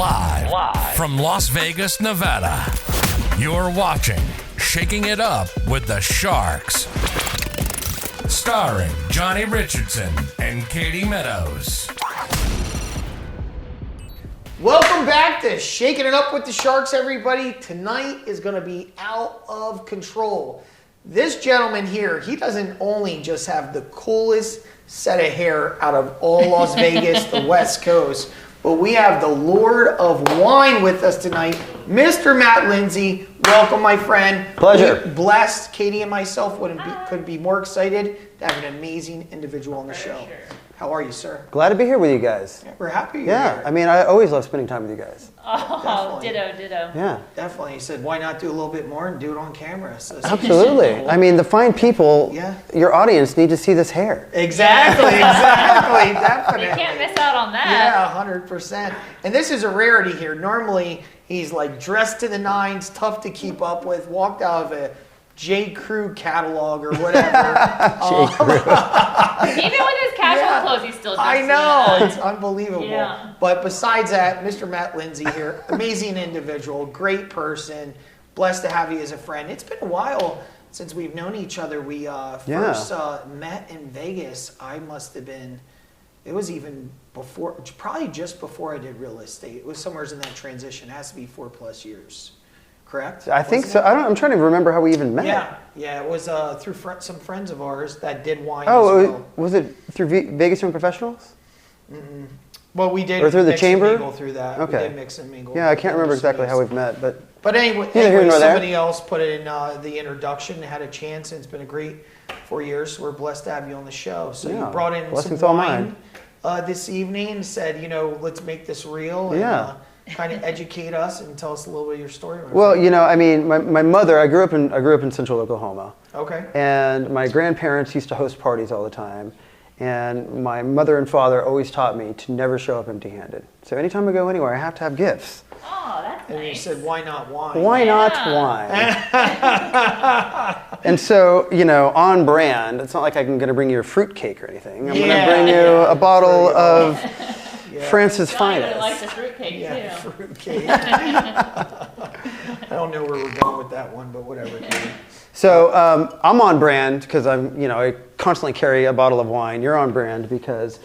Live from Las Vegas, Nevada. You're watching Shaking It Up with the Sharks. Starring Johnny Richardson and Katie Meadows. Welcome back to Shaking It Up with the Sharks, everybody. Tonight is going to be out of control. This gentleman here, he doesn't only just have the coolest set of hair out of all Las Vegas, the West Coast, but we have the Lord of Wine with us tonight, Mr. Matt Lindsey. Welcome, my friend. Pleasure. We're blessed. Katie and myself couldn't be more excited to have an amazing individual on the show. Sure. How are you, sir? Glad to be here with you guys. Yeah, we're happy you're Yeah, here. I mean, I always love spending time with you guys. Oh, Definitely. ditto. Yeah, Definitely. He said, why not do a little bit more and do it on camera? So absolutely. I mean, the fine people, Yeah. your audience need to see this hair. Exactly, definitely. You can't miss out on that. Yeah, 100%. And this is a rarity here. Normally, he's like dressed to the nines, tough to keep up with, walked out of a J. Crew catalog or whatever. Even with his casual clothes, he's still dressed I to know, the it's unbelievable. Yeah. But besides that, Mr. Matt Lindsey here, amazing individual, great person, blessed to have you as a friend. It's been a while since we've known each other. We first met in Vegas. I must have been, it was even before, probably just before I did real estate. It was somewhere in that transition. It has to be 4+ years. Correct? I think Wasn't so. it? I'm trying to remember how we even met. Yeah, it was through some friends of ours that did wine Oh, as well. was it through Vegas Young Professionals? Well, we did Or through the mix chamber? and mingle through that. Okay. We did mix and mingle. Yeah, I can't remember exactly how we've met, but But here anyway, nor there. somebody else put it in the introduction, had a chance, and it's been a great 4 years. So we're blessed to have you on the show. So Yeah, you brought in blessings some all wine this evening and said, let's make this real and Yeah. kind of educate us and tell us a little bit of your story. my well, friend. I mean, my mother, I grew up in Central Oklahoma. Okay. And my grandparents used to host parties all the time. And my mother and father always taught me to never show up empty-handed. So anytime I go anywhere, I have to have gifts. Oh, that's And you nice. said, why not wine? Why not wine? And so, on brand, it's not like I'm going to bring you a fruit cake or anything. I'm going to bring you a bottle of France's Johnny finest. really likes the fruitcake Yeah, too. fruitcake. I don't know where we're going with that one, but whatever. So I'm on brand because I constantly carry a bottle of wine. You're on brand because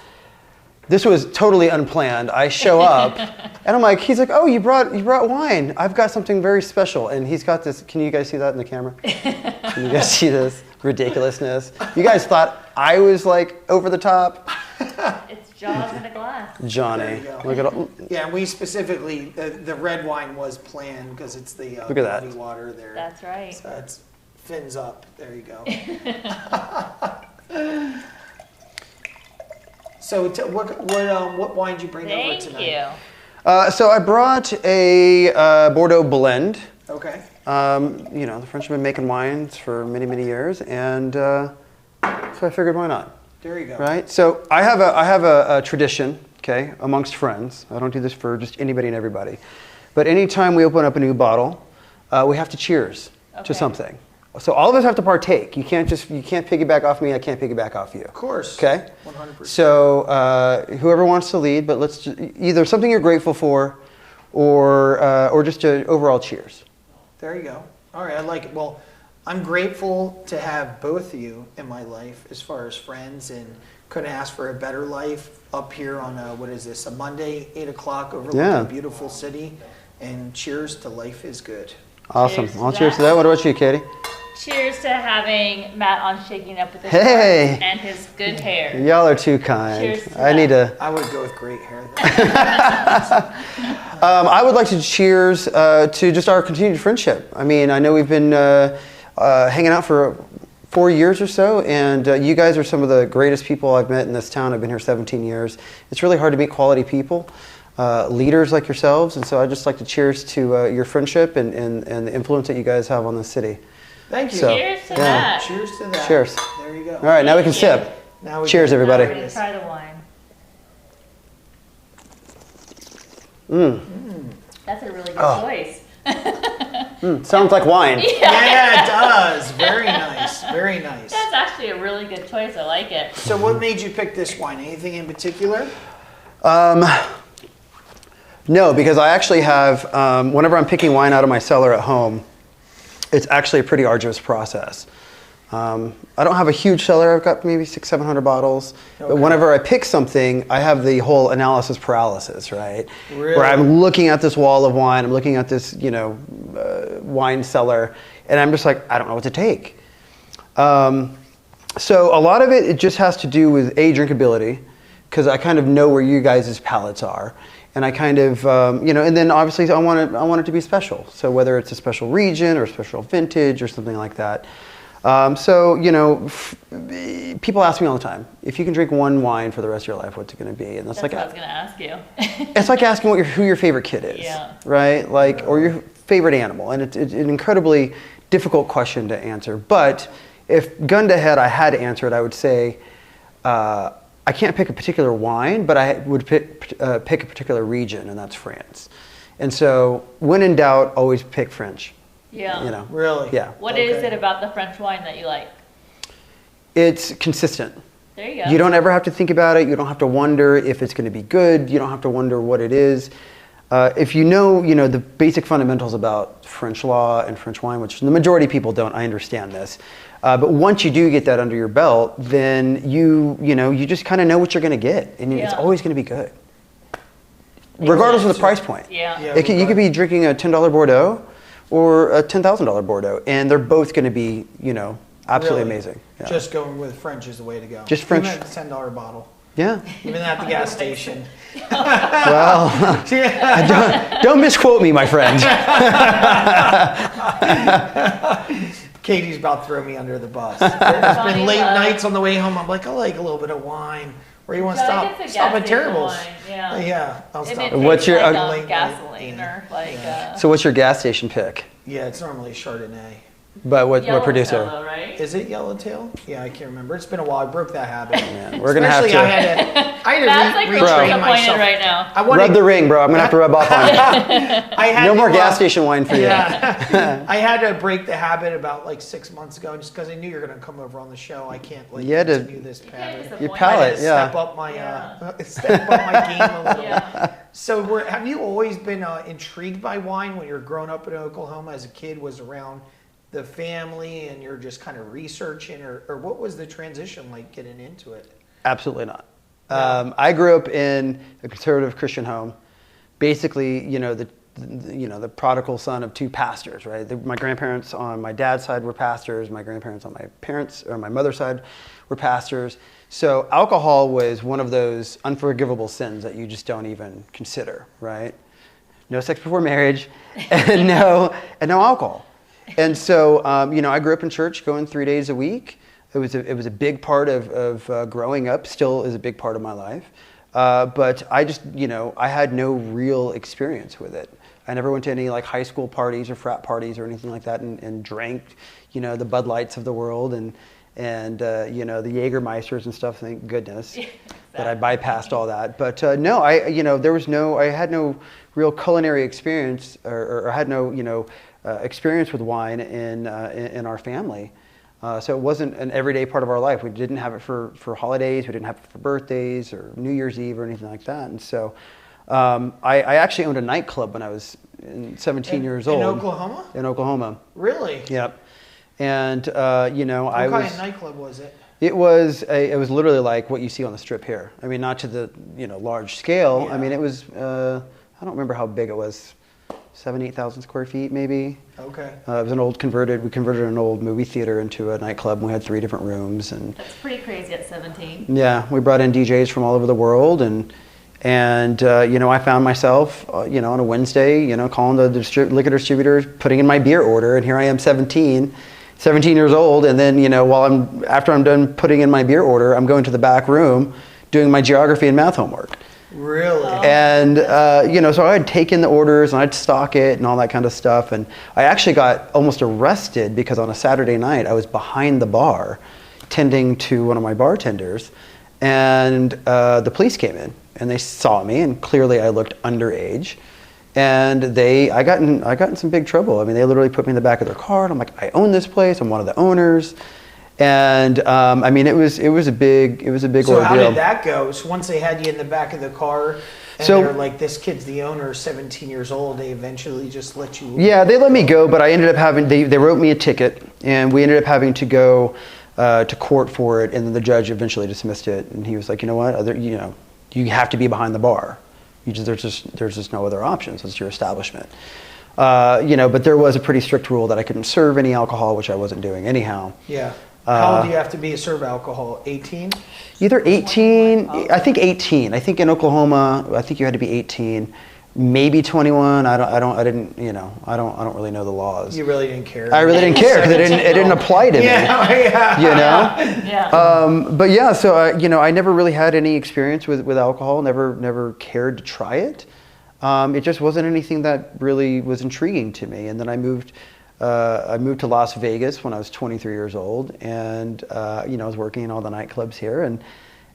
this was totally unplanned. I show up and he's like, oh, you brought wine. I've got something very special. And he's got this, can you guys see that in the camera? Can you guys see this ridiculousness? You guys thought I was like over the top? It's Jaws in a glass. Johnny, There you go. look at all. Yeah, and we specifically, the red wine was planned because it's the Look at that. body water there. That's right. So it's fins up. There you go. So what wine did you bring over Thank tonight? you. So I brought a Bordeaux blend. Okay. The French have been making wines for many, many years, and so I figured, why not? There you go. Right. So I have a tradition, okay, amongst friends. I don't do this for just anybody and everybody, but anytime we open up a new bottle, we have to cheers to Okay. something. So all of us have to partake. You can't piggyback off me. I can't piggyback off you. Of course. Okay. 100%. So whoever wants to lead, but let's either something you're grateful for, or just a overall cheers. There you go. All right, I like it. Well, I'm grateful to have both of you in my life as far as friends, and couldn't ask for a better life up here on a Monday, 8 o'clock overlooking a beautiful city. And cheers to life is good. Awesome. Cheers to I'll cheers to that. that. What about you, Katie? Cheers to having Matt on Shaking Up with the Hey. Sharks and his good hair. Y'all are too kind. Cheers to I need to. I would go with great hair. I would like to cheers to just our continued friendship. I mean, I know we've been hanging out for 4 years or so, and you guys are some of the greatest people I've met in this town. I've been here 17 years. It's really hard to meet quality people, leaders like yourselves, and so I'd just like to cheers to your friendship and the influence that you guys have on the city. Thank you. So, Cheers to that. Cheers to that. Cheers. There you go. All right, now we can Thank you. sip. Now we Cheers, can- everybody. Now we're gonna try the wine. That's a really good choice. Sounds like wine. Yeah, it does. Very nice. Very nice. That's actually a really good choice. I like it. So what made you pick this wine? Anything in particular? No, because I actually have, whenever I'm picking wine out of my cellar at home, it's actually a pretty arduous process. I don't have a huge cellar. I've got maybe 600-700 bottles. Okay. But whenever I pick something, I have the whole analysis paralysis, right? Really? Where I'm looking at this wall of wine, I'm looking at this, wine cellar, and I'm just like, I don't know what to take. So a lot of it just has to do with drinkability, because I kind of know where you guys' palates are. And I kind of, and then obviously I want it to be special. So whether it's a special region or a special vintage or something like that. People ask me all the time, if you can drink one wine for the rest of your life, what's it going to be? And that's what I was going to ask you. It's like asking who your favorite kid is, right? Like, or your favorite animal. And it's an incredibly difficult question to answer. But if gun to head I had to answer it, I would say, I can't pick a particular wine, but I would pick a particular region, and that's France. And so, when in doubt, always pick French. Yeah. Really? Yeah. What is it about the French wine that you like? It's consistent. There you go. You don't ever have to think about it. You don't have to wonder if it's going to be good. You don't have to wonder what it is. If you know the basic fundamentals about French law and French wine, which the majority of people don't, I understand this. But once you do get that under your belt, then you just kind of know what you're going to get, and it's always going to be good, regardless of the price point. Yeah. You could be drinking a $10 Bordeaux or a $10,000 Bordeaux, and they're both going to be absolutely amazing. Yeah. Just going with French is the way to go. Just French. Even at the $10 bottle. Yeah. Even at the gas station. Well, don't misquote me, my friend. Katie's about to throw me under the bus. There's been late nights on the way home. I'm like, I like a little bit of wine. Where you want to stop? Stop at Terrible's. Yeah, I'll stop. What's your gasoline or like? So what's your gas station pick? Yeah, it's normally Chardonnay. But what producer? Yellowtail, right? Is it Yellowtail? Yeah, I can't remember. It's been a while. I broke that habit. Man, we're gonna have to. I had to That's like retrain myself. right now. Rub the ring, bro. I'm gonna have to rub off on you. No more gas station wine for you. Yeah. I had to break the habit about like 6 months ago, just because I knew you were gonna come over on the show. I can't continue this habit. Your palate, step up my game a little. Yeah. So have you always been intrigued by wine when you were growing up in Oklahoma as a kid? Was around the family and you're just kind of researching, or what was the transition like getting into it? Absolutely not. I grew up in a conservative Christian home. Basically, the prodigal son of two pastors, right? My grandparents on my dad's side were pastors. My grandparents on my mother's side were pastors. So alcohol was one of those unforgivable sins that you just don't even consider, right? No sex before marriage, and no alcohol. And so, I grew up in church, going 3 days a week. It was a big part of growing up. Still is a big part of my life. But I just, I had no real experience with it. I never went to any like high school parties or frat parties or anything like that, and drank, the Bud Lights of the world and the Jägermeisters and stuff. Thank goodness that I bypassed all that. But no, I had no real culinary experience, or I had no experience with wine in our family. So it wasn't an everyday part of our life. We didn't have it for holidays. We didn't have it for birthdays or New Year's Eve or anything like that. And so I actually owned a nightclub when I was 17 years old. In Oklahoma? In Oklahoma. Really? Yep. And what kind of nightclub was it? It was literally like what you see on the strip here. I mean, not to the large scale. Yeah. I mean, it was I don't remember how big it was. 7,000-8,000 square feet, maybe. Okay. It was we converted an old movie theater into a nightclub, and we had 3 different rooms. And that's pretty crazy at 17. Yeah, we brought in DJs from all over the world, and I found myself, on a Wednesday, calling the liquor distributors, putting in my beer order, and here I am 17 years old, and then, after I'm done putting in my beer order, I'm going to the back room doing my geography and math homework. Really? And, so I'd take in the orders and I'd stock it and all that kind of stuff. And I actually got almost arrested because on a Saturday night I was behind the bar tending to one of my bartenders, and the police came in and they saw me, and clearly I looked underage. And I got in some big trouble. I mean, they literally put me in the back of their car, and I'm like, I own this place. I'm one of the owners. And it was a big ordeal. So how did that go? So once they had you in the back of the car, And So- they're like, this kid's the owner, 17 years old. They eventually just let you. Yeah, they let me go, but I ended up having, they wrote me a ticket, and we ended up having to go to court for it, and then the judge eventually dismissed it, and he was like, you know what, you have to be behind the bar. There's just no other options. It's your establishment. But there was a pretty strict rule that I couldn't serve any alcohol, which I wasn't doing anyhow. Yeah. How old do you have to be to serve alcohol? 18? Either 18, I think 18. I think in Oklahoma, I think you had to be 18, maybe 21. I don't really know the laws. You really didn't care. I really didn't care because it didn't apply to me. Yeah. Yeah. But yeah, so I never really had any experience with alcohol. Never cared to try it. It just wasn't anything that really was intriguing to me. And then I moved to Las Vegas when I was 23 years old, and I was working in all the nightclubs here,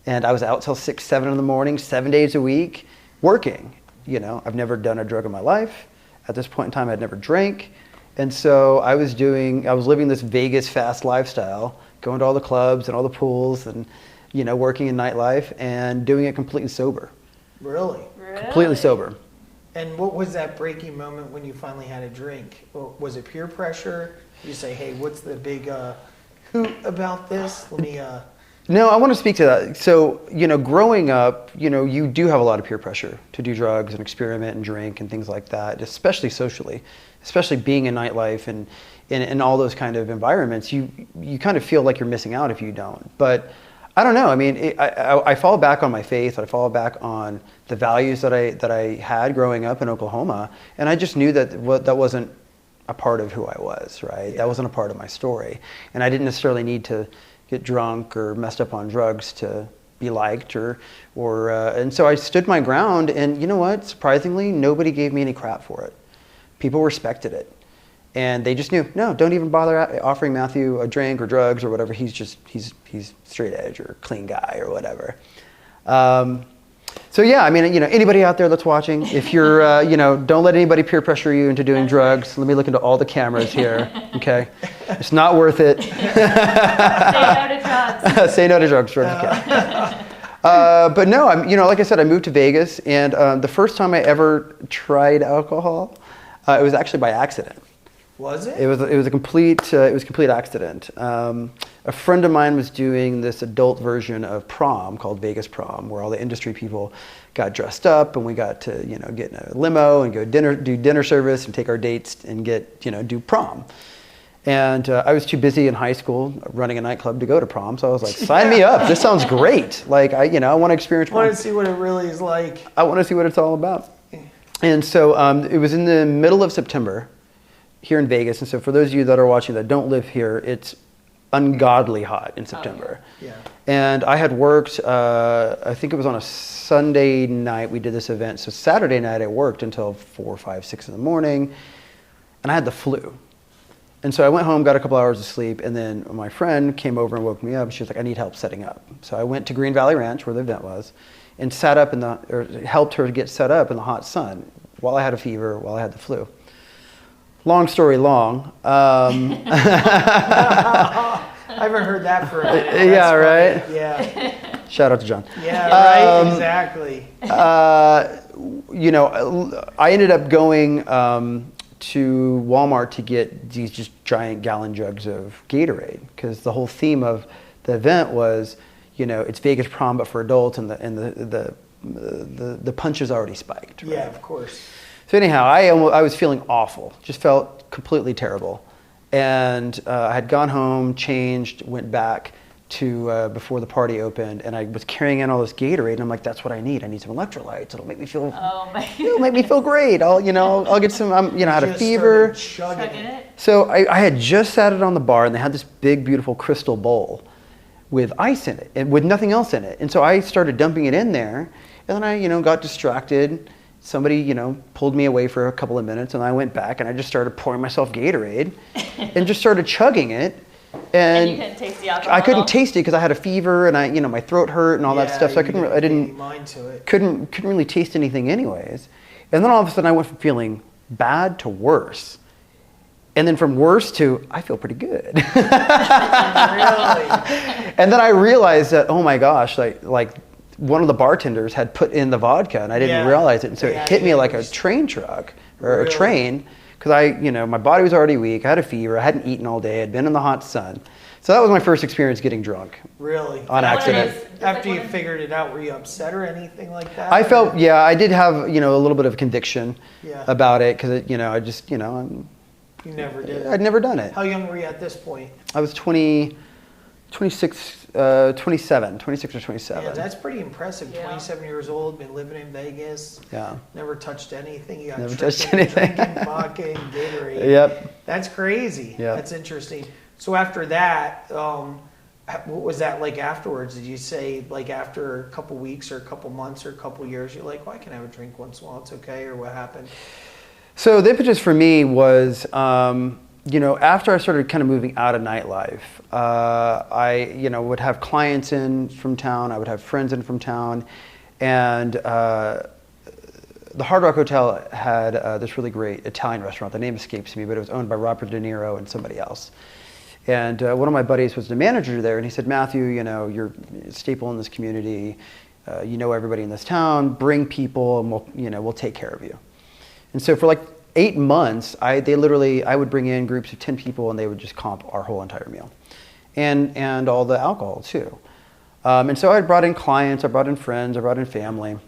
and I was out till 6, 7 in the morning, 7 days a week, working. I've never done a drug in my life. At this point in time, I'd never drank, and so I was living this Vegas fast lifestyle, going to all the clubs and all the pools, and working in nightlife and doing it completely sober. Really? Completely sober. And what was that breaking moment when you finally had a drink? Was it peer pressure? Did you say, hey, what's the big hoot about this? Let me... No, I want to speak to that. So, growing up, you do have a lot of peer pressure to do drugs and experiment and drink and things like that, especially socially, especially being in nightlife and in all those kind of environments. You kind of feel like you're missing out if you don't. But I don't know. I mean, I fall back on my faith. I fall back on the values that I had growing up in Oklahoma, and I just knew that that wasn't a part of who I was. Right? Yeah. That wasn't a part of my story, and I didn't necessarily need to get drunk or messed up on drugs to be liked, and so I stood my ground. And you know what? Surprisingly, nobody gave me any crap for it. People respected it. And they just knew, no, don't even bother offering Matthew a drink or drugs or whatever. He's straight edge or clean guy or whatever. So yeah, I mean, anybody out there that's watching, if you're, don't let anybody peer pressure you into doing drugs. Let me look into all the cameras here, okay? It's not worth it. Say no to drugs. Say no to drugs, okay. But no, like I said, I moved to Vegas, and the first time I ever tried alcohol, it was actually by accident. Was it? It was a complete accident. A friend of mine was doing this adult version of prom called Vegas Prom, where all the industry people got dressed up, and we got to get in a limo and go do dinner service and take our dates and do prom. And I was too busy in high school running a nightclub to go to prom, so I was like, sign me up. This sounds great. Like I want to experience prom. I want to see what it really is like. I want to see what it's all about. And so it was in the middle of September here in Vegas, and so for those of you that are watching that don't live here, it's ungodly hot in September. Yeah. And I had worked, I think it was on a Sunday night we did this event, so Saturday night I worked until 4, 5, 6 in the morning, and I had the flu. And so I went home, got a couple hours of sleep, and then my friend came over and woke me up, and she was like, I need help setting up. So I went to Green Valley Ranch, where the event was, and helped her get set up in the hot sun while I had a fever, while I had the flu. Long story long. I haven't heard that for a minute. Yeah, right? Funny. Yeah. Shout out to John. Yeah, right, exactly. I ended up going to Walmart to get these just giant gallon jugs of Gatorade, because the whole theme of the event was, it's Vegas Prom but for adults, and the punch is already spiked. Right? Yeah, of course. So anyhow, I was feeling awful, just felt completely terrible. And I had gone home, changed, went back to before the party opened, and I was carrying in all this Gatorade, and I'm like, that's what I need. I need some electrolytes. It'll make me feel, it'll make me feel great. I'll get some, I had a fever. Chugging it. So I had just sat it on the bar, and they had this big, beautiful crystal bowl with ice in it, and with nothing else in it. And so I started dumping it in there, and then I, got distracted. Somebody, pulled me away for a couple of minutes, and I went back and I just started pouring myself Gatorade and just started chugging it. And you couldn't taste the alcohol? I couldn't taste it because I had a fever and my throat hurt and all that stuff. So I couldn't really taste anything anyways. And then all of a sudden I went from feeling bad to worse. And then from worse to, I feel pretty good. Really? And then I realized that, oh my gosh, like one of the bartenders had put in the vodka, and I didn't realize it, and so it hit me like a train truck or a train, because my body was already weak. I had a fever. I hadn't eaten all day. I'd been in the hot sun. So that was my first experience getting drunk. Really? On accident. After you figured it out, were you upset or anything like that? I felt, I did have, a little bit of conviction about it, because, You never did it. I'd never done it. How young were you at this point? I was 26 or 27. Yeah, that's pretty impressive. 27 years old, been living in Vegas. Yeah. Never touched anything. You got Never touched anything. Drinking vodka and Gatorade. Yep. That's crazy. Yep. That's interesting. So after that, what was that like afterwards? Did you say like after a couple weeks or a couple months or a couple years, you're like, well, I can have a drink once in a while, it's okay, or what happened? So the impetus for me was, after I started kind of moving out of nightlife, I, would have clients in from town, I would have friends in from town, and the Hard Rock Hotel had this really great Italian restaurant. The name escapes me, but it was owned by Robert De Niro and somebody else. And one of my buddies was the manager there, and he said, Matthew, you're a staple in this community. You know everybody in this town. Bring people, and we'll take care of you. And so for like 8 months, I would bring in groups of 10 people, and they would just comp our whole entire meal, and all the alcohol too. And so I brought in clients, I brought in friends, I brought in family,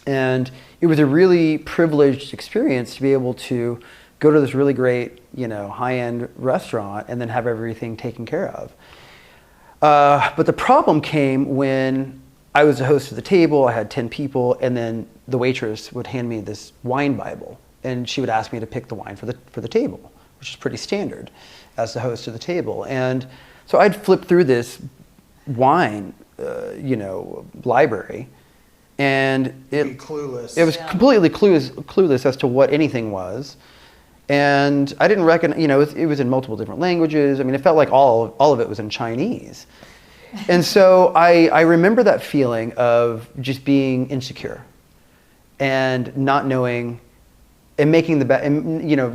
and it was a really privileged experience to be able to go to this really great, high-end restaurant and then have everything taken care of. But the problem came when I was the host of the table, I had 10 people, and then the waitress would hand me this wine Bible, and she would ask me to pick the wine for the table, which is pretty standard as the host of the table. And so I'd flip through this wine, library, and it clueless. It was completely clueless as to what anything was. And I didn't recognize, it was in multiple different languages. I mean, it felt like all of it was in Chinese. And so I remember that feeling of just being insecure and not knowing and making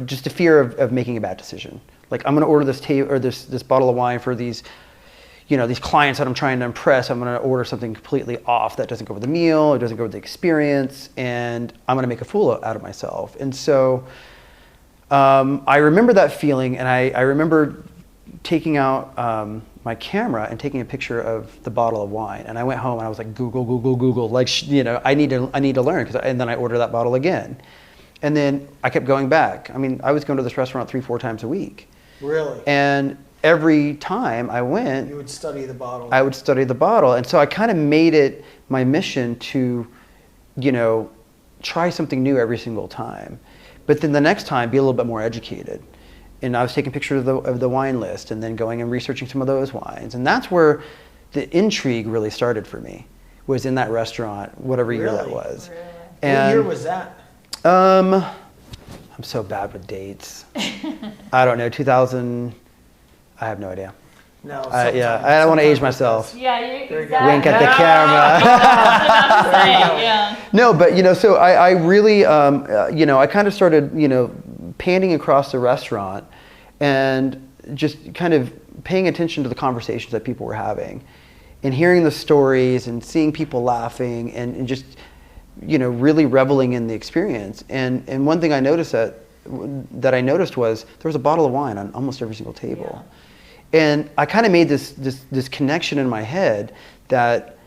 just a fear of making a bad decision. Like, I'm going to order this this bottle of wine for these, these clients that I'm trying to impress. I'm going to order something completely off that doesn't go with the meal, it doesn't go with the experience, and I'm going to make a fool out of myself. And so I remember that feeling, and I remember taking out my camera and taking a picture of the bottle of wine. And I went home and I was like, Google, like, I need to learn, and then I ordered that bottle again. And then I kept going back. I mean, I was going to this restaurant 3-4 times a week. Really? And every time I went, you would study the bottle. I would study the bottle. And so I kind of made it my mission to, try something new every single time. But then the next time, be a little bit more educated. And I was taking pictures of the wine list and then going and researching some of those wines. And that's where the intrigue really started for me, was in that restaurant, whatever year that was. Really? And, what year was that? I'm so bad with dates. I don't know, 2000, I have no idea. No. I don't want to age myself. Yeah, exactly. Wink at the camera. No, but so I really, I kind of started, panning across the restaurant and just kind of paying attention to the conversations that people were having, and hearing the stories and seeing people laughing and just, really reveling in the experience. And one thing I noticed that I noticed was there was a bottle of wine on almost every single table. Yeah. And I kind of made this connection in my head that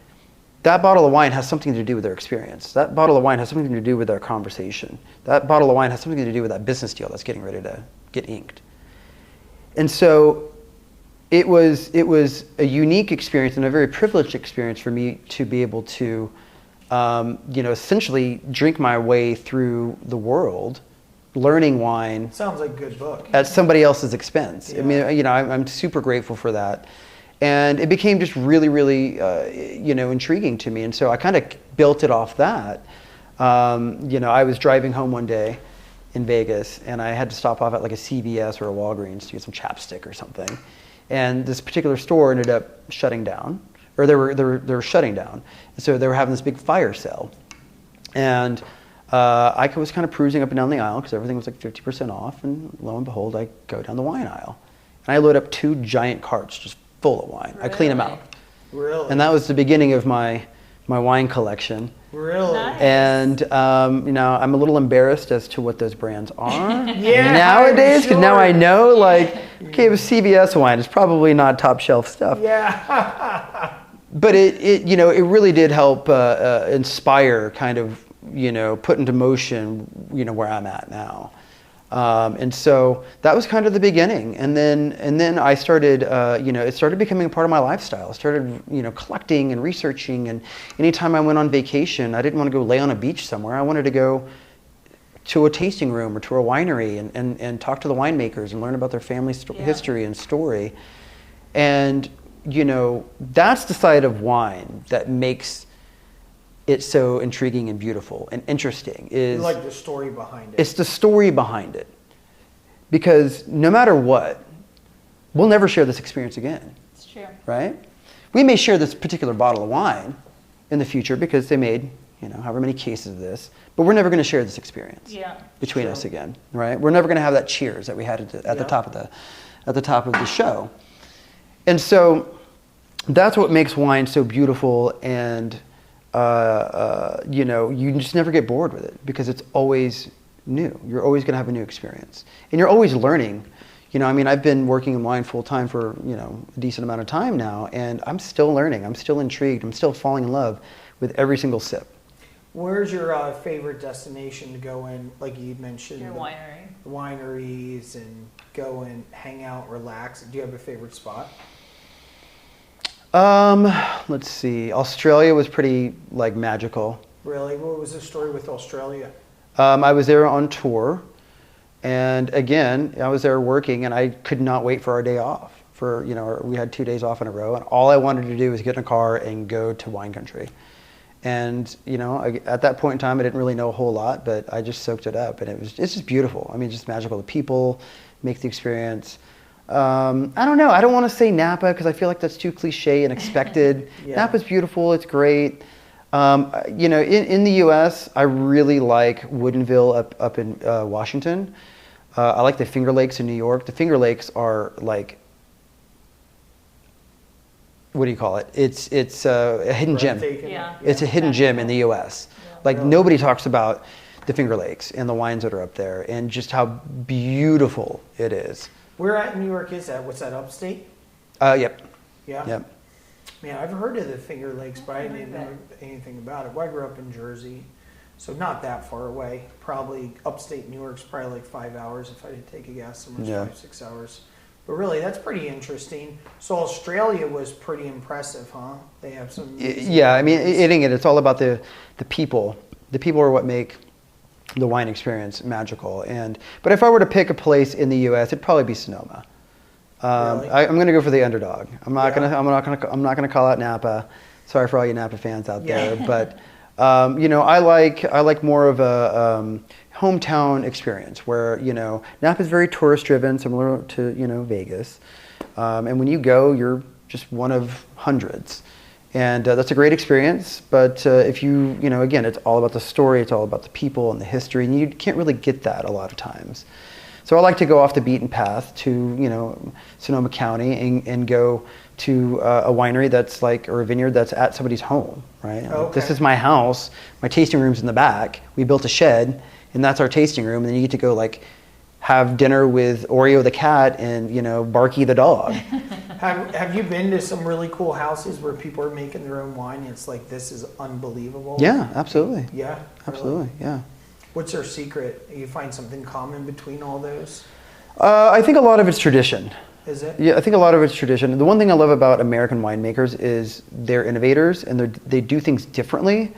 bottle of wine has something to do with their experience. That bottle of wine has something to do with their conversation. That bottle of wine has something to do with that business deal that's getting ready to get inked. And so it was a unique experience and a very privileged experience for me to be able to, essentially drink my way through the world, learning wine. Sounds like a good book. At somebody else's expense. Yeah. I mean, I'm super grateful for that. And it became just really, really, intriguing to me. And so I kind of built it off that. I was driving home one day in Vegas, and I had to stop off at like a CVS or a Walgreens to get some chapstick or something. And this particular store ended up shutting down, or they were shutting down. And so they were having this big fire sale. And I was kind of cruising up and down the aisle because everything was like 50% off. And lo and behold, I go down the wine aisle. And I load up 2 giant carts just full of wine. Really? I clean them out. Really? And that was the beginning of my my wine collection. Really? Nice. And I'm a little embarrassed as to what those brands are Yeah, nowadays, because now sure. I know, like, okay, it was CVS wine. It's probably not top shelf stuff. Yeah. But it really did help inspire, kind of, put into motion, where I'm at now. And so that was kind of the beginning. And then I started, it started becoming a part of my lifestyle. I started, collecting and researching. And anytime I went on vacation, I didn't want to go lay on a beach somewhere. I wanted to go to a tasting room or to a winery and talk to the winemakers and learn about their family history and story. And, that's the side of wine that makes it's so intriguing and beautiful and interesting. Is You like the story behind it. It's the story behind it. Because no matter what, we'll never share this experience again. It's true. Right? We may share this particular bottle of wine in the future because they made, however many cases of this, but we're never going to share this experience between us again, right? We're never going to have that cheers that we had at the top of the show. And so that's what makes wine so beautiful, and you just never get bored with it because it's always new. You're always going to have a new experience, and you're always learning. I've been working in wine full time for a decent amount of time now, and I'm still learning. I'm still intrigued. I'm still falling in love with every single sip. Where's your favorite destination to go in? Like you mentioned, Your winery. wineries, and go and hang out, relax. Do you have a favorite spot? Let's see. Australia was pretty magical. Really? What was the story with Australia? I was there on tour, and again, I was there working, and I could not wait for our day off. We had 2 days off in a row, and all I wanted to do was get in a car and go to wine country. And at that point in time, I didn't really know a whole lot, but I just soaked it up, and it's just beautiful. Just magical. The people make the experience. I don't know. I don't want to say Napa because I feel like that's too cliche and expected. Yeah. Napa's beautiful. It's great. In the U.S., I really like Woodinville up in Washington. I like the Finger Lakes in New York. The Finger Lakes are like, what do you call it? It's a hidden gem. Yeah. It's a hidden gem in the U.S. Like nobody talks about the Finger Lakes and the wines that are up there and just how beautiful it is. Where at New York is that? What's that, upstate? Yep. Yeah? Yep. Man, I've heard of the Finger Lakes, but I didn't know anything about it. Well, I grew up in Jersey, so not that far away. Probably upstate New York's probably like 5 hours if I did take a guess. Almost 5-6 hours. But really, that's pretty interesting. So Australia was pretty impressive, huh? They have some... Yeah, it's all about the people. The people are what make the wine experience magical. But if I were to pick a place in the U.S., it'd probably be Sonoma. Really? I'm going to go for the underdog. I'm not going to call out Napa. Sorry for all you Napa fans out there, but I like more of a hometown experience where Napa is very tourist driven, similar to Vegas, and when you go, you're just one of hundreds. And that's a great experience, but if again, it's all about the story, it's all about the people and the history, and you can't really get that a lot of times. So I like to go off the beaten path to, Sonoma County and go to a winery or a vineyard that's at somebody's home, right? Okay. This is my house, my tasting room's in the back, we built a shed, and that's our tasting room, and then you get to go have dinner with Oreo the cat and, Barky the dog. Have you been to some really cool houses where people are making their own wine? And it's like, this is unbelievable. Yeah, absolutely. Yeah? Absolutely, Really? yeah. What's their secret? You find something common between all those? I think a lot of it's tradition. Is it? Yeah, I think a lot of it's tradition. The one thing I love about American winemakers is they're innovators and they do things differently,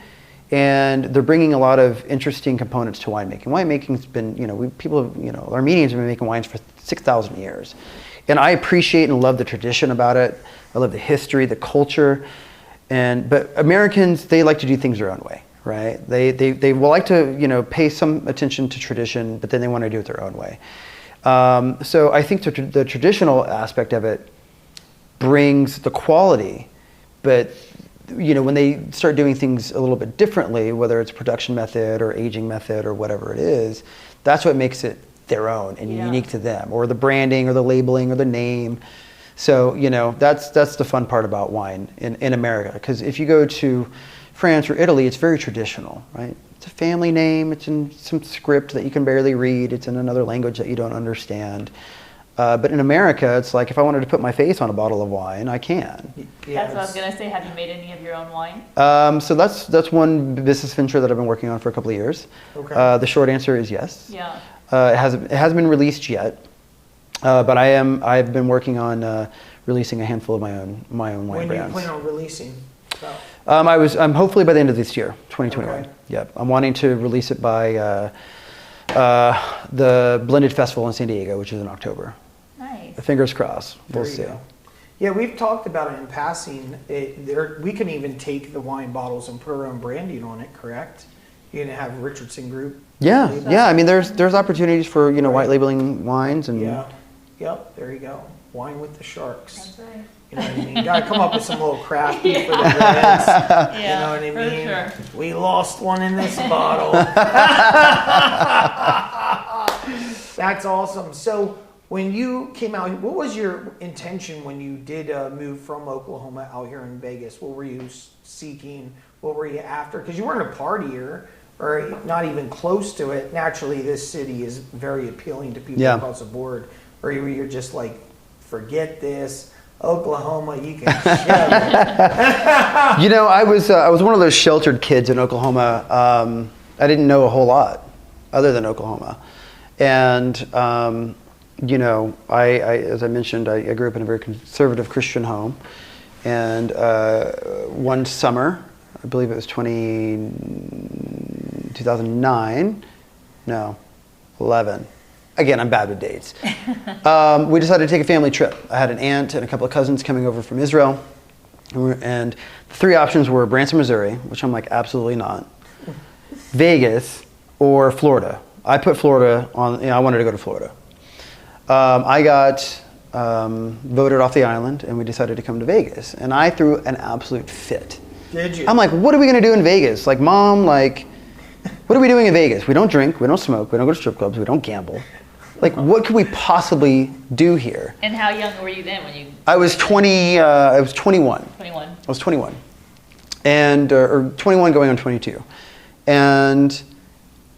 and they're bringing a lot of interesting components to winemaking. Winemaking's been, Armenians have been making wines for 6,000 years. And I appreciate and love the tradition about it. I love the history, the culture. But Americans, they like to do things their own way, right? They will like to, pay some attention to tradition, but then they want to do it their own way. So I think the traditional aspect of it brings the quality, but when they start doing things a little bit differently, whether it's production method or aging method or whatever it is, that's what makes it their own and unique to them, or the branding or the labeling or the name. So that's the fun part about wine in America, because if you go to France or Italy, it's very traditional, right? It's a family name. It's in some script that you can barely read. It's in another language that you don't understand. But in America, it's like if I wanted to put my face on a bottle of wine, I can. Yeah, That's what I was gonna say. Have you made any of your own wine? So that's one business venture that I've been working on for a couple of years. Okay. The short answer is yes. Yeah. It hasn't been released yet, but I've been working on releasing a handful of my own wine when brands. do you plan on releasing? So, I'm hopefully by the end of this year, 2021. Okay. Yep. I'm wanting to release it by the Blended Festival in San Diego, which is in October. Nice. Fingers crossed. We'll there you see. go. Yeah, we've talked about it in passing. We can even take the wine bottles and put our own branding on it, correct? You're gonna have Richardson Group. Yeah, label? yeah. I mean, there's opportunities for Right. white labeling wines and Yeah. Yep. There you go. Wine with the sharks. That's right. You know what I mean? Gotta come up with some little crafty for the Reds. Yeah, You know what I for mean? sure. We lost one in this bottle. That's awesome. So when you came out, what was your intention when you did move from Oklahoma out here in Vegas? What were you seeking? What were you after? Because you weren't a partier or not even close to it. Naturally, this city is very appealing to people Yeah. across the board. Or you're just like, forget this. Oklahoma, you can shove it. You know, I was one of those sheltered kids in Oklahoma. I didn't know a whole lot other than Oklahoma, and you know, I as I mentioned, I grew up in a very conservative Christian home, and one summer, I believe it was 2009, no, 11. Again, I'm bad with dates. We decided to take a family trip. I had an aunt and a couple of cousins coming over from Israel. And the three options were Branson, Missouri, which I'm like, absolutely not. Vegas or Florida. I put Florida on, I wanted to go to Florida. I got voted off the island and we decided to come to Vegas. And I threw an absolute fit. Did you? I'm like, what are we going to do in Vegas? Like, Mom, like, what are we doing in Vegas? We don't drink, we don't smoke, we don't go to strip clubs, we don't gamble. Like, what could we possibly do here? And how young were you then when you? I was 21. 21. I was 21. And, or 21 going on 22. And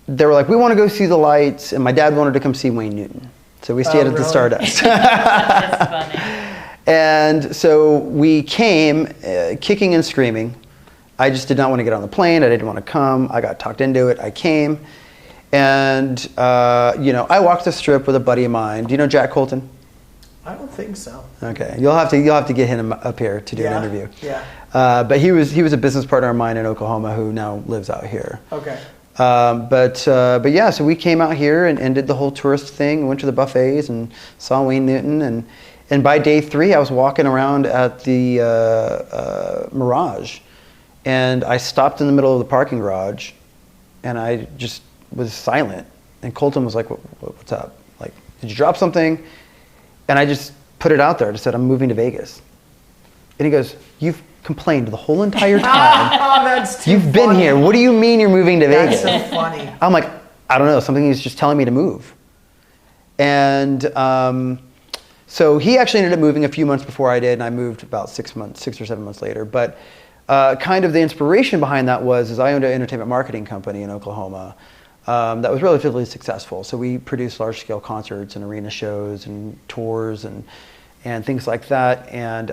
they were like, we want to go see the lights. And my dad wanted to come see Wayne Newton. So we stayed at the really? Stardust. That's funny. And so we came kicking and screaming. I just did not want to get on the plane. I didn't want to come. I got talked into it. I came. And, you know, I walked the strip with a buddy of mine. Do you know Jack Colton? I don't think so. Okay. You'll have to get him up here to do an interview. Yeah. But he was a business partner of mine in Oklahoma who now lives out here. Okay. But yeah, so we came out here and did the whole tourist thing, went to the buffets and saw Wayne Newton. And by day 3, I was walking around at the Mirage. And I stopped in the middle of the parking garage and I just was silent. And Colton was like, what's up? Like, did you drop something? And I just put it out there. I just said, I'm moving to Vegas. And he goes, you've complained the whole entire time. Oh, that's too You've been funny. here. What do you mean you're moving to That's Vegas? so funny. I'm like, I don't know. Something is just telling me to move. And so he actually ended up moving a few months before I did, and I moved about 6 or 7 months later. But kind of the inspiration behind that was I owned an entertainment marketing company in Oklahoma that was relatively successful. So we produced large-scale concerts and arena shows and tours and things like that. And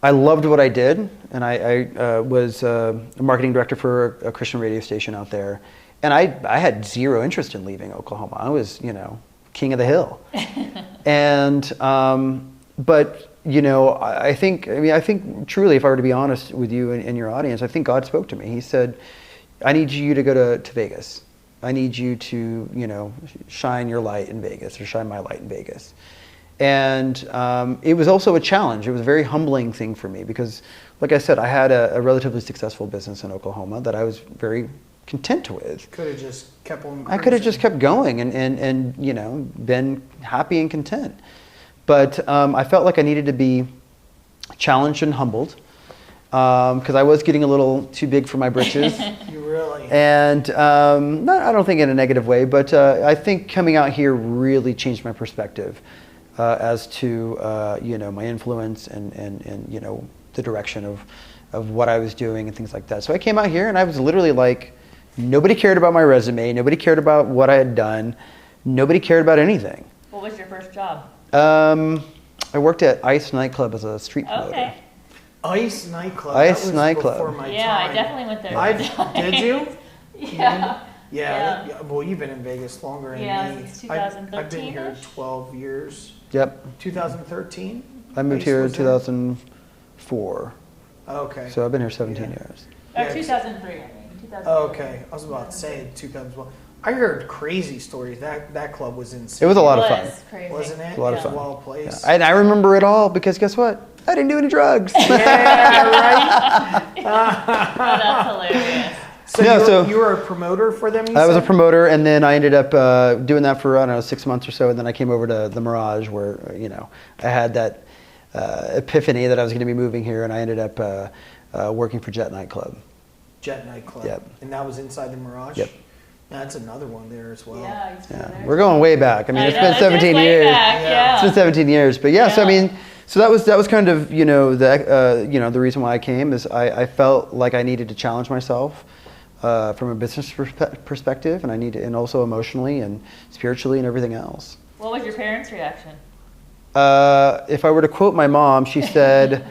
I loved what I did, and I was a marketing director for a Christian radio station out there. And I had zero interest in leaving Oklahoma. I was, you know, king of the hill. And but you know, I think truly, if I were to be honest with you and your audience, I think God spoke to me. He said, I need you to go to Vegas. I need you to, you know, shine your light in Vegas, or shine my light in Vegas. And it was also a challenge. It was a very humbling thing for me because, like I said, I had a relatively successful business in Oklahoma that I was very content with. Could have just kept on. I could have just kept going and you know, been happy and content. But I felt like I needed to be challenged and humbled because I was getting a little too big for my britches. You really. And I don't think in a negative way, but I think coming out here really changed my perspective as to you know, my influence and you know, the direction of what I was doing and things like that. So I came out here and I was literally like, nobody cared about my resume. Nobody cared about what I had done. Nobody cared about anything. What was your first job? I worked at Ice nightclub as a street promoter. Okay. Ice nightclub. Ice that was nightclub. Before my Yeah, time. I definitely went there. Did you? Yeah. Yeah. Well, you've been in Vegas longer than Yeah, me. since I've been here 2013-ish. 12 years. Yep. 2013. I moved Ice here in was there? 2004. Okay. So I've been here 17 Yeah. years. Yeah. 2003, I mean. 2003. Okay. I was about to say 2012. I heard crazy stories. That club was insane. It was a lot of fun. Crazy. Wasn't it? A lot of It was fun. a wild place. Yeah. And I remember it all because guess what? I didn't do any drugs. Yeah, right. Oh, that's hilarious. So, No, you were a promoter for them. I was a promoter, and then I ended up doing that for, I don't know, 6 months or so, and then I came over to the Mirage where, I had that epiphany that I was going to be moving here, and I ended up working for Jet Nightclub. Jet Nightclub. Yep. And that was inside the Mirage? Yep. That's another one there as well. Yeah, I used to go Yeah, there. we're going way back. I mean, it's been 17 way years. back, Yeah. It's been 17 years, but yeah. So I Yeah. mean, so that was kind of the reason why I came is I felt like I needed to challenge myself from a business perspective, and also emotionally and spiritually and everything else. What was your parents' reaction? If I were to quote my mom, she said,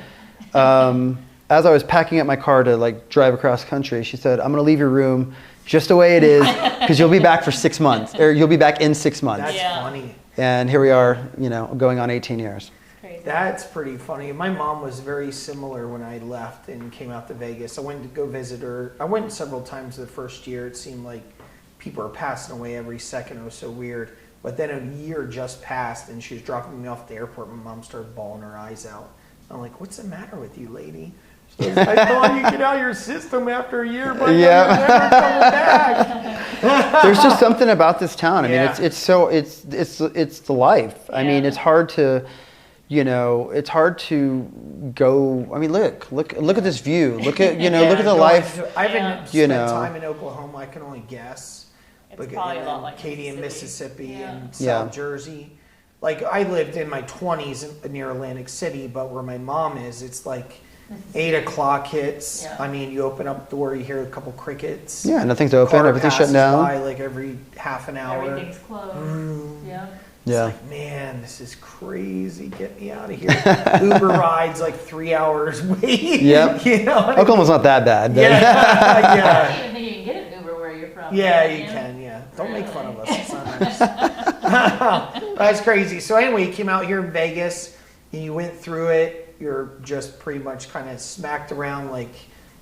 as I was packing up my car to like drive across country, she said, "I'm going to leave your room just the way it is because you'll be back for 6 months, or you'll be back in 6 months." That's Yeah. funny. And here we are, going on 18 years. Crazy. That's pretty funny. My mom was very similar when I left and came out to Vegas. I went to go visit her. I went several times the first year. It seemed like people were passing away every second. It was so weird. But then a year just passed and she was dropping me off at the airport. My mom started bawling her eyes out. I'm like, "What's the matter with you, lady?" She goes, "I thought you get out of your system after a year, but Yeah. you're never coming back." There's just something about this town. I mean, Yeah. it's the life. I mean, Yeah. it's hard to, it's hard to go. I mean, look at this view. Look at look at the life. I haven't Yeah. spent You know. time in Oklahoma. I can only guess. It's But, probably a lot like Katy and Mississippi Yeah. and Yeah. South Jersey. Like I lived in my 20s near Atlantic City, but where my mom is, it's like 8 o'clock hits. Yeah. I mean, you open up the door, you hear a couple crickets. Yeah, nothing's open. Car Everything's shutting passes down. by like every half an hour. Everything's closed. Yeah. It's Yeah. like, man, this is crazy. Get me out of here. Uber rides like 3 hours wait. Yep. You know what I mean? Oklahoma's not that bad. But Yeah, I don't yeah. even think you can get an Uber where you're from. Yeah, you can, yeah. Don't make fun of us. It's not nice. That's crazy. So anyway, you came out here in Vegas, and you went through it. You're just pretty much kind of smacked around like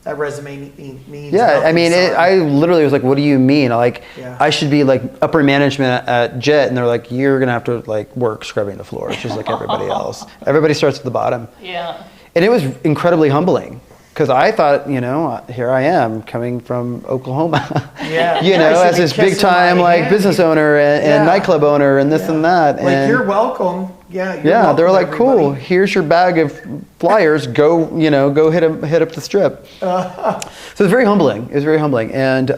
that resume means Yeah, I nothing, mean, son. I literally was like, "What do you mean? Like, Yeah. I should be like upper management at Jet," and they're like, "You're gonna have to like work scrubbing the floor, just like everybody else. Everybody starts at the bottom." Yeah. And it was incredibly humbling because I thought, here I am coming from Oklahoma, Yeah. you Yeah, know, I as should be this big kissing time my like hand. business owner and Yeah. nightclub owner and this Yeah. and that. Like, and you're welcome. Yeah, you're yeah, they were welcome, like, "Cool, everybody." here's your bag of flyers. Go, go hit up the strip." So it was very humbling. It was very humbling, and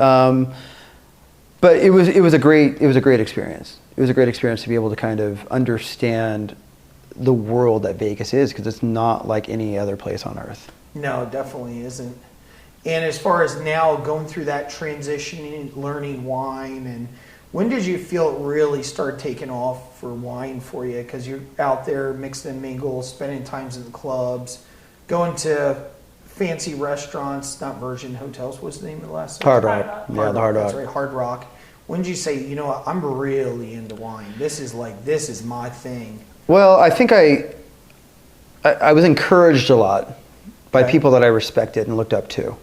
but it was a great experience. It was a great experience to be able to kind of understand the world that Vegas is, because it's not like any other place on earth. No, it definitely isn't. And as far as now going through that transition and learning wine, and when did you feel it really start taking off for wine for you? Because you're out there mixing and mingle, spending times in the clubs, going to fancy restaurants, not Virgin Hotels. What's the name of the last one? Hard Rock. Yeah, the Hard Rock. That's right, Hard Rock. When did you say, you know what, I'm really into wine. This is my thing. Well, I think I was encouraged a lot by Okay. people that I respected and looked up to.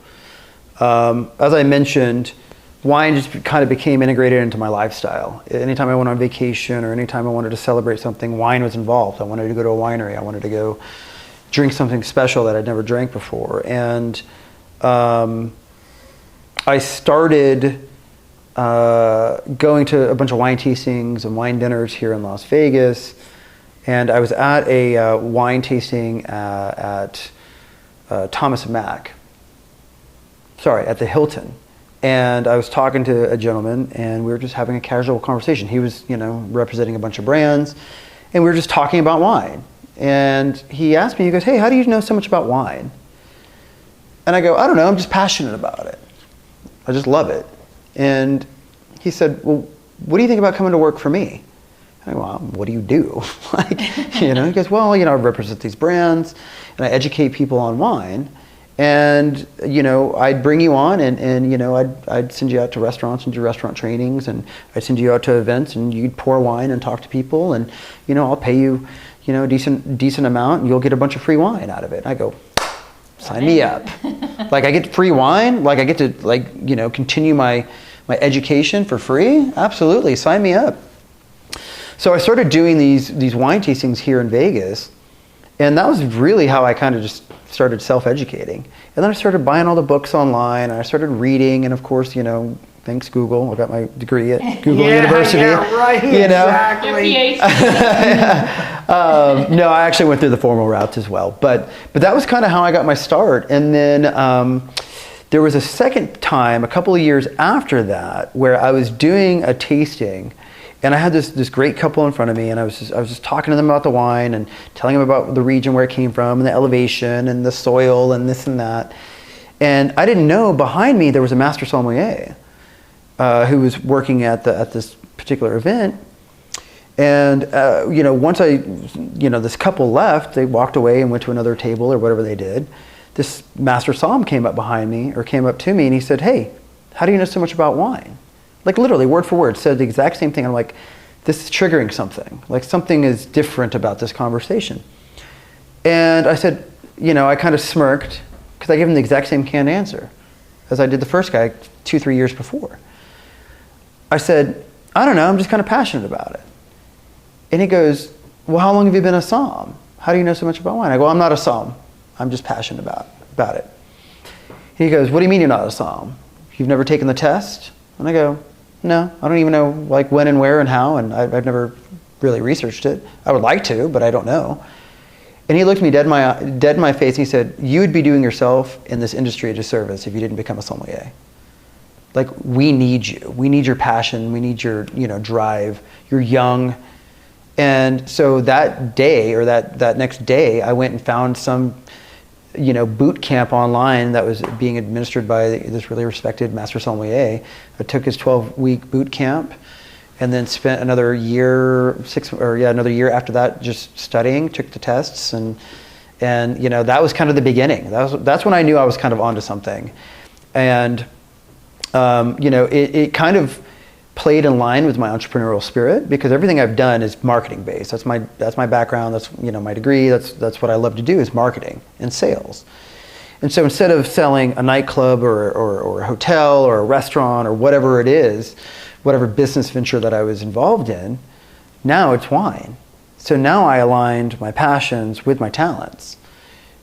As I mentioned, wine just kind of became integrated into my lifestyle. Anytime I went on vacation or anytime I wanted to celebrate something, wine was involved. I wanted to go to a winery. I wanted to go drink something special that I'd never drank before. And I started going to a bunch of wine tastings and wine dinners here in Las Vegas. And I was at a wine tasting at Thomas and Mack. Sorry, at the Hilton. And I was talking to a gentleman, and we were just having a casual conversation. He was, representing a bunch of brands, and we were just talking about wine. And he asked me, he goes, "Hey, how do you know so much about wine?" And I go, I don't know, I'm just passionate about it. I just love it. And he said, well, what do you think about coming to work for me? I go, well, what do you do? He goes, well, I represent these brands and I educate people on wine. And, I'd bring you on and I'd send you out to restaurants and do restaurant trainings, and I'd send you out to events and you'd pour wine and talk to people, and, I'll pay you, a decent amount and you'll get a bunch of free wine out of it. I go, sign me up. Like, I get free wine? Like, I get to, continue my education for free? Absolutely, sign me up. So I started doing these wine tastings here in Vegas, and that was really how I kind of just started self-educating. And then I started buying all the books online, and I started reading, and of course, thanks Google, I got my degree at Google University. Yeah, right, exactly. Your PhD. No, I actually went through the formal routes as well. But that was kind of how I got my start. And then there was a second time, a couple of years after that, where I was doing a tasting, and I had this great couple in front of me, and I was just talking to them about the wine and telling them about the region where it came from and the elevation and the soil and this and that. And I didn't know behind me there was a master sommelier who was working at this particular event. And once this couple left, they walked away and went to another table or whatever they did. This master somm came up to me, and he said, "Hey, how do you know so much about wine?" Like, literally, word for word, said the exact same thing. I'm like, this is triggering something. Like, something is different about this conversation. And I said, I kind of smirked, because I gave him the exact same canned answer as I did the first guy 2-3 years before. I said, I don't know, I'm just kind of passionate about it. And he goes, well, how long have you been a somm? How do you know so much about wine? I go, I'm not a somm. I'm just passionate about it. He goes, what do you mean you're not a somm? You've never taken the test? And I go, no, I don't even know when and where and how, and I've never really researched it. I would like to, but I don't know. And he looked me dead in my face, and he said, you would be doing yourself in this industry a disservice if you didn't become a sommelier. Like, we need you. We need your passion. We need your drive. You're young. And so that day, or that next day, I went and found some boot camp online that was being administered by this really respected master sommelier. I took his 12-week boot camp, and then spent another year after that just studying, took the tests, and that was kind of the beginning. That's when I knew I was kind of onto something. And it kind of played in line with my entrepreneurial spirit, because everything I've done is marketing based. That's my background. That's my degree. That's what I love to do, is marketing and sales. And so instead of selling a nightclub or a hotel or a restaurant or whatever it is, whatever business venture that I was involved in, now it's wine. So now I aligned my passions with my talents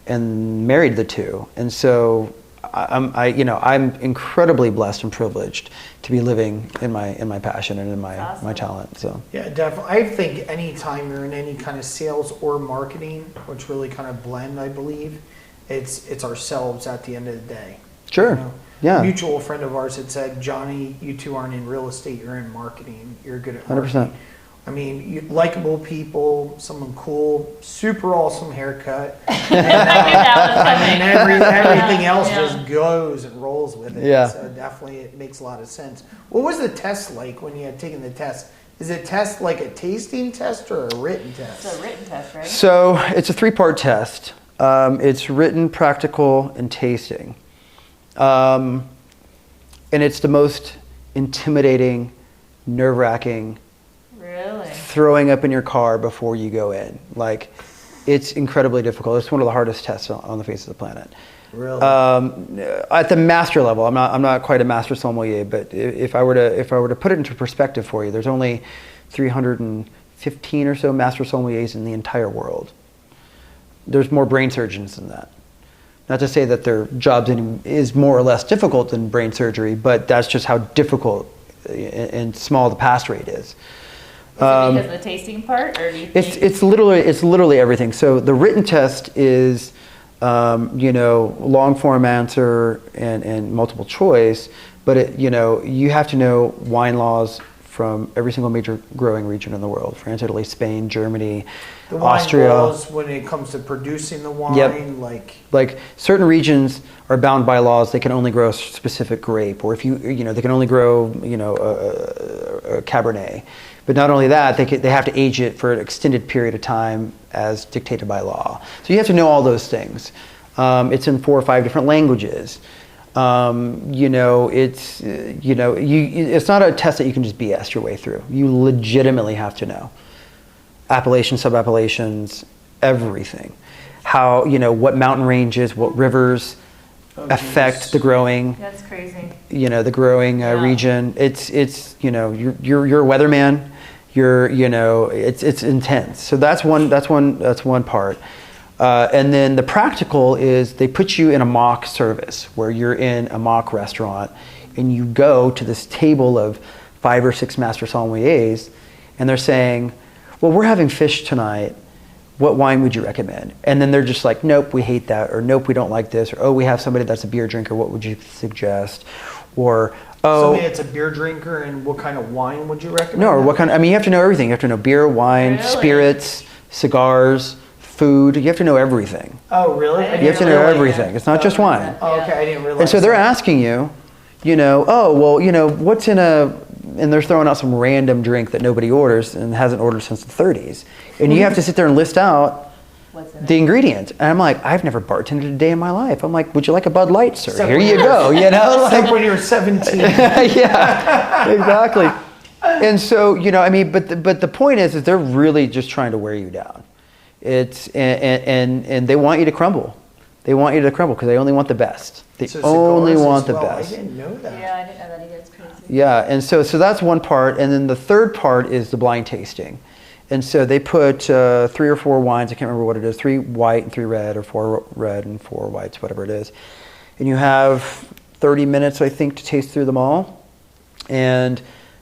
and married the two. And so I'm incredibly blessed and privileged to be living in my passion and in my talent. So yeah, definitely. I think anytime you're in any kind of sales or marketing, which really kind of blend, I believe, it's ourselves at the end of the day. Sure. Yeah. A mutual friend of ours had said, Johnny, you two aren't in real estate, you're in marketing. You're good at marketing. 100%. I mean, likable people, someone cool, super awesome haircut, and everything else just goes and rolls with it. Yeah. So definitely, it makes a lot of sense. What was the test like when you had taken the test? Is it test like a tasting test or a written test? It's a written test, right? So it's a 3-part test. It's written, practical, and tasting. And it's the most intimidating, nerve-wracking, Really? throwing up in your car before you go in. Like, it's incredibly difficult. It's one of the hardest tests on the face of the planet. Really? At the master level, I'm not quite a master sommelier, but if I were to put it into perspective for you, there's only 315 or so master sommeliers in the entire world. There's more brain surgeons than that. Not to say that their jobs is more or less difficult than brain surgery, but that's just how difficult and small the pass rate is. Is it because of the tasting part, or do you think it's literally everything. So the written test is long form answer and multiple choice, but you have to know wine laws from every single major growing region in the world: France, Italy, Spain, Germany, The wine Austria. laws when it comes to producing the wine, Yep. Like certain regions are bound by laws; they can only grow a specific grape, or if they can only grow a Cabernet. But not only that, they have to age it for an extended period of time as dictated by law. So you have to know all those things. It's in 4 or 5 different languages. It's not a test that you can just BS your way through. You legitimately have to know appellations, sub-appellations, everything. How, what mountain ranges, what rivers affect the growing. That's crazy. The growing region. It's you're a weatherman. It's intense. So that's one part. And then the practical is they put you in a mock service where you're in a mock restaurant and you go to this table of 5 or 6 master sommeliers and they're saying, well, we're having fish tonight. What wine would you recommend? And then they're just like, nope, we hate that, or nope, we don't like this, or oh, we have somebody that's a beer drinker, what would you suggest? Or somebody that's a beer drinker, and what kind of wine would you recommend? No, or what kind? You have to know everything. You have to know beer, wine, Really? Spirits, cigars, food. You have to know everything. Oh, really? You have to know everything. It's not just wine. Oh, okay, I didn't realize. And so they're asking you, what's in and they're throwing out some random drink that nobody orders and hasn't ordered since the 30s. And you have to sit there and list out the ingredients. And I'm like, I've never bartended a day in my life. I'm like, would you like a Bud Light, sir? Except Here when you go. Except when you were 17. Yeah, exactly. And so, but the point is they're really just trying to wear you down. And they want you to crumble. They want you to crumble because they only want the best. They only want the best. I didn't know that. Yeah, I didn't know that either. It's crazy. Yeah, and so that's one part. And then the third part is the blind tasting. And so they put 3 or 4 wines, I can't remember what it is, 3 white and 3 red, or 4 red and 4 whites, whatever it is. And you have 30 minutes, I think, to taste through them all. And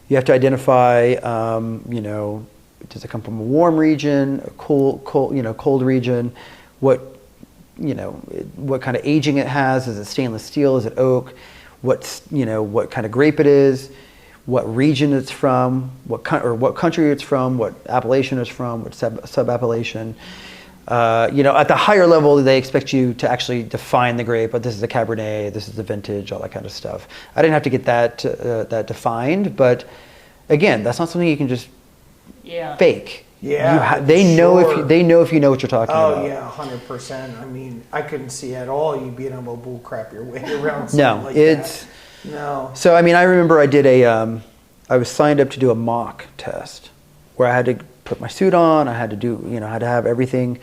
you have to identify, does it come from a warm region, a cold region, what kind of aging it has, is it stainless steel, is it oak, what kind of grape it is, what region it's from, what country it's from, what appellation it's from, what sub-appellation. At the higher level, they expect you to actually define the grape, but this is the Cabernet, this is the vintage, all that kind of stuff. I didn't have to get that defined, but again, that's not something you can just fake. Yeah, they know if you know what you're talking about. Oh yeah, 100%. I mean, I couldn't see at all you being able to bull crap your way around something like that. No. So I remember I did I was signed up to do a mock test where I had to put my suit on. I had to do, had to have everything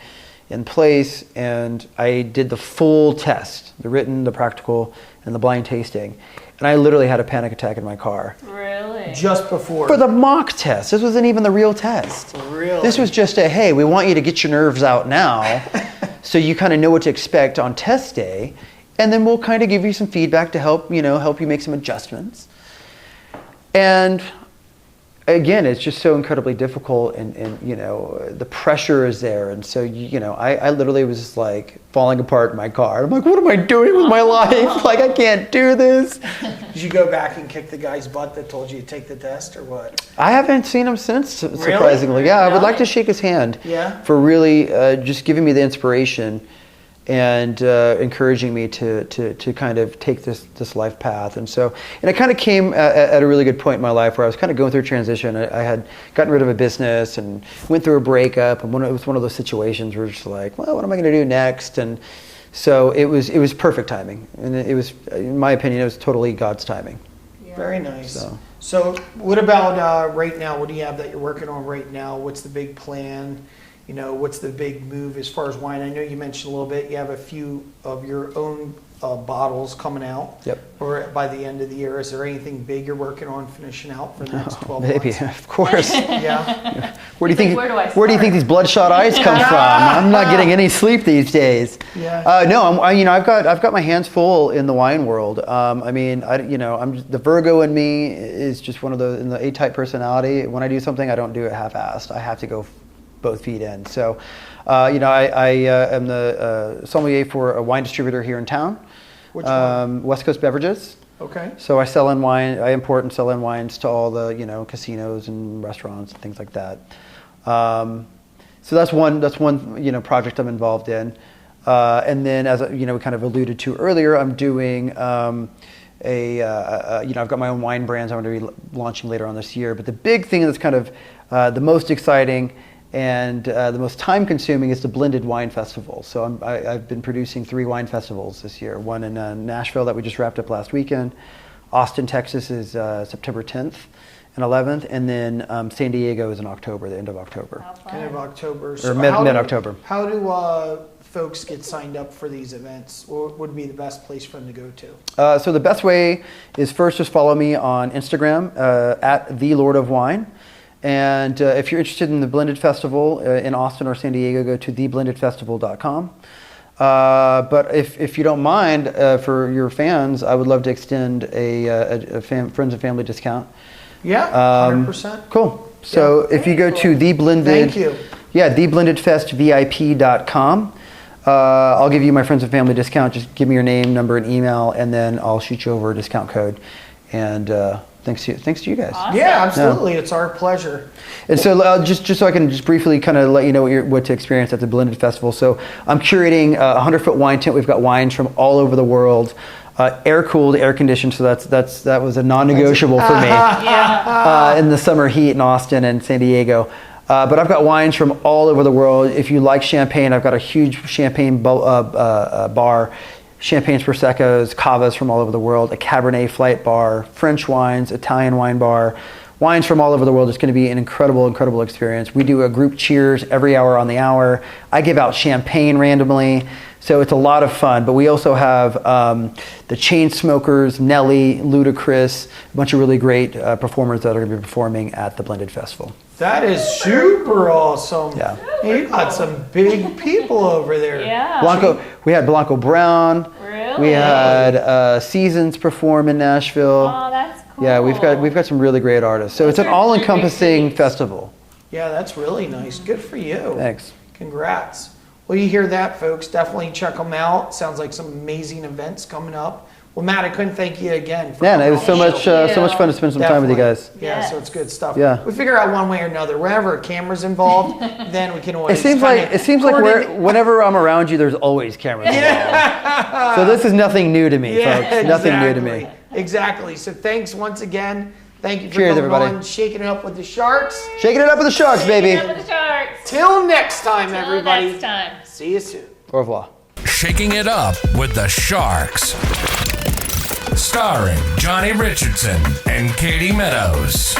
in place, and I did the full test, the written, the practical, and the blind tasting. And I literally had a panic attack in my car. Really? Just before. For the mock test. This wasn't even the real test. Really? This was just hey, we want you to get your nerves out now so you kind of know what to expect on test day. And then we'll kind of give you some feedback to help you make some adjustments. And again, it's just so incredibly difficult, and the pressure is there. And so, I literally was just like falling apart in my car. I'm like, what am I doing with my life? Like, I can't do this. Did you go back and kick the guy's butt that told you to take the test, or what? I haven't seen him since, surprisingly. Really? Yeah, I would like to shake his hand. Yeah. For really just giving me the inspiration and encouraging me to kind of take this life path. And it kind of came at a really good point in my life where I was kind of going through a transition. I had gotten rid of a business and went through a breakup, and it was one of those situations where it's just like, well, what am I going to do next? And so it was perfect timing, and it was, in my opinion, it was totally God's timing. Yeah. Very nice. So what about right now? What do you have that you're working on right now? What's the big plan? What's the big move as far as wine? I know you mentioned a little bit. You have a few of your own bottles coming out. Yep. Or by the end of the year. Is there anything big you're working on finishing out for the next 12 Maybe, months? of course. Yeah. Where do you think? Where do I these bloodshot eyes come from? I'm not getting any sleep these days. Yeah. No, I've got my hands full in the wine world. The Virgo in me is just one of those, in the A-type personality. When I do something, I don't do it half-assed. I have to go both feet in. So, I am the sommelier for a wine distributor here in town. Which one? West Coast Beverages. Okay. So I sell in wine. I import and sell in wines to all the casinos and restaurants and things like that. So that's one project I'm involved in. And then, as we kind of alluded to earlier, I'm doing I've got my own wine brands I'm going to be launching later on this year. But the big thing that's kind of the most exciting and the most time-consuming is the Blended Wine Festival. So I've been producing 3 wine festivals this year. One in Nashville that we just wrapped up last weekend. Austin, Texas is September 10th and 11th, and then San Diego is in October, the end of October. End of October. Or mid-October. How do folks get signed up for these events? What would be the best place for them to go to? So the best way is first just follow me on Instagram at The Lord of Wine. And if you're interested in the Blended Festival in Austin or San Diego, go to theblendedfestival.com. But if you don't mind, for your fans, I would love to extend a friends and family discount. Yeah, 100%. Cool. So if you go to Thank you. theblendedfestvip.com, I'll give you my friends and family discount. Just give me your name, number, and email, and then I'll shoot you over a discount code. And thanks to you guys. Awesome. Yeah, absolutely. It's our pleasure. And so just so I can just briefly kind of let you know what to experience at the Blended Festival. So I'm curating a 100-foot wine tent. We've got wines from all over the world, air-cooled, air-conditioned. So that was a non-negotiable for me in the summer heat in Austin and San Diego. But I've got wines from all over the world. If you like champagne, I've got a huge champagne bar. Champagnes, Proseccos, Cavas from all over the world, a Cabernet flight bar, French wines, Italian wine bar, wines from all over the world. It's going to be an incredible, incredible experience. We do a group cheers every hour on the hour. I give out champagne randomly, so it's a lot of fun. But we also have the Chainsmokers, Nelly, Ludacris, a bunch of really great performers that are going to be performing at the Blended Festival. That is super awesome. Yeah. You got some big people over there. Yeah. We had Blanco Brown. Really? We had Seasons perform in Nashville. Oh, that's cool. Yeah, we've got some really great artists. So it's an all-encompassing festival. Yeah, that's really nice. Good for you. Thanks. Congrats. Well, you hear that, folks. Definitely check them out. Sounds like some amazing events coming up. Well, Matt, I couldn't thank you again. Yeah, it was so much fun to spend some time with you guys. Yeah, Yes. so it's good stuff. Yeah. We figure out one way or another. Whenever a camera's involved, then we can always. It seems like whenever I'm around you, there's always cameras involved. So this is nothing new to me, folks. Nothing new to me. Exactly. So thanks once again. Thank you for Cheers, coming everybody. on, shaking it up with the Sharks. Shaking it up with the Sharks, baby. Shaking it up with the Sharks. Till next time, Till everybody. next time. See you soon. Au revoir. Shaking It Up with the Sharks. Starring Johnny Richardson and Katie Meadows.